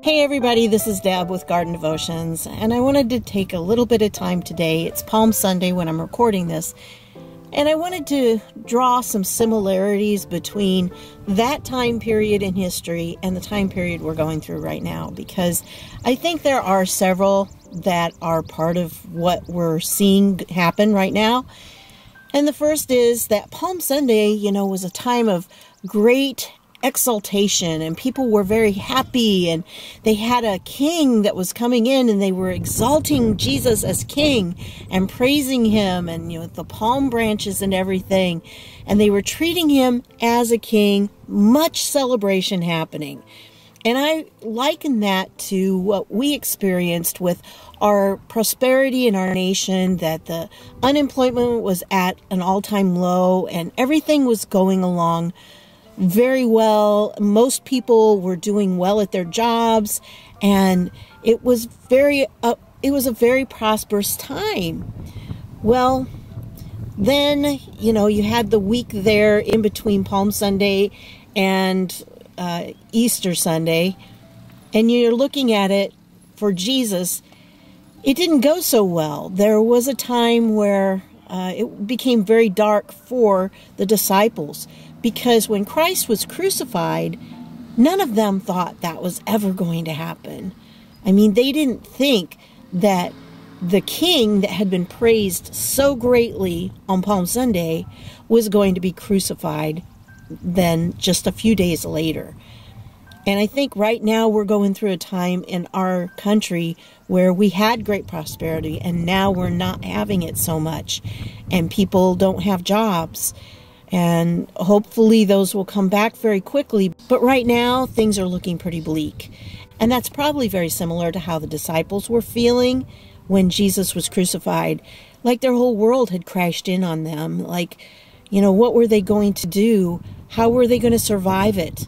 Hey everybody, this is Deb with Garden Devotions, and I wanted to take a little bit of time today. It's Palm Sunday when I'm recording this, and I wanted to draw some similarities between that time period in history and the time period we're going through right now, because I think there are several that are part of what we're seeing happen right now. And the first is that Palm Sunday, was a time of great exaltation, and people were very happy, and they had a king that was coming in, and they were exalting Jesus as king and praising him, and the palm branches and everything, and they were treating him as a king. Much celebration happening. And I liken that to what we experienced with our prosperity in our nation, that the unemployment was at an all-time low and everything was going along very well. Most people were doing well at their jobs, and it was a very prosperous time. Well, then, you had the week there in between Palm Sunday and Easter Sunday, and you're looking at it for Jesus. It didn't go so well. There was a time where it became very dark for the disciples, because when Christ was crucified, none of them thought that was ever going to happen. I mean, they didn't think that the king that had been praised so greatly on Palm Sunday was going to be crucified then just a few days later. And I think right now we're going through a time in our country where we had great prosperity, and now we're not having it so much, and people don't have jobs. And hopefully those will come back very quickly. But right now, things are looking pretty bleak. And that's probably very similar to how the disciples were feeling when Jesus was crucified. Like their whole world had crashed in on them. Like, what were they going to do? How were they going to survive it?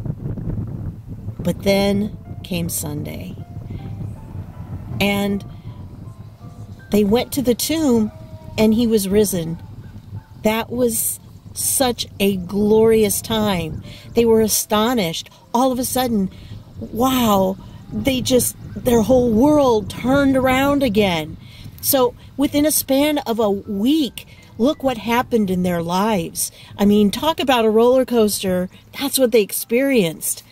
But then came Sunday. And they went to the tomb, and he was risen. That was such a glorious time. They were astonished. All of a sudden, wow, their whole world turned around again. So within a span of a week, look what happened in their lives. I mean, talk about a roller coaster. That's what they experienced.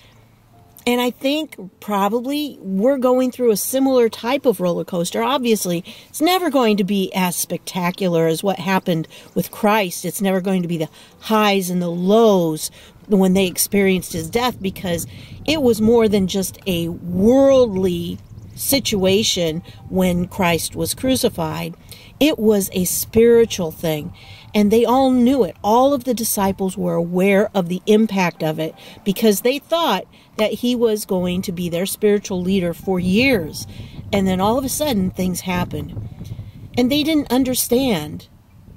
And I think probably we're going through a similar type of roller coaster. Obviously, it's never going to be as spectacular as what happened with Christ. It's never going to be the highs and the lows when they experienced his death, because it was more than just a worldly situation when Christ was crucified. It was a spiritual thing. And they all knew it. All of the disciples were aware of the impact of it, because they thought that he was going to be their spiritual leader for years. And then all of a sudden, things happened. And they didn't understand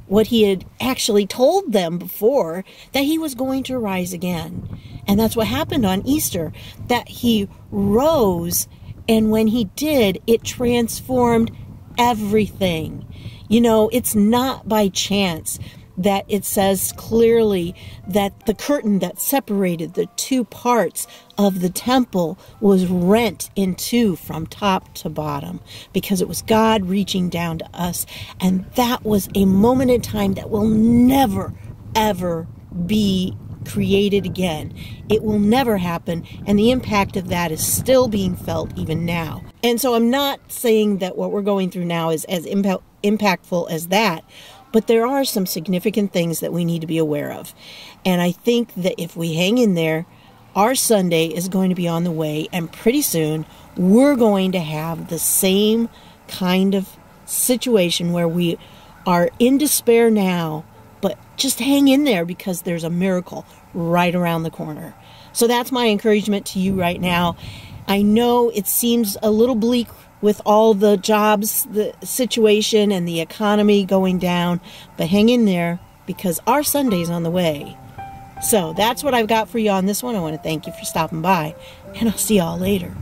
what he had actually told them before, that he was going to rise again. And that's what happened on Easter, that he rose, and when he did, it transformed everything. It's not by chance that it says clearly that the curtain that separated the two parts of the temple was rent in two from top to bottom, because it was God reaching down to us. And that was a moment in time that will never, ever be created again. It will never happen, and the impact of that is still being felt even now. And so I'm not saying that what we're going through now is as impactful as that, but there are some significant things that we need to be aware of. And I think that if we hang in there, our Sunday is going to be on the way, and pretty soon we're going to have the same kind of situation where we are in despair now, but just hang in there, because there's a miracle right around the corner. So that's my encouragement to you right now. I know it seems a little bleak with all the jobs, the situation, and the economy going down, but hang in there, because our Sunday's on the way. So that's what I've got for you on this one. I want to thank you for stopping by, and I'll see y'all later.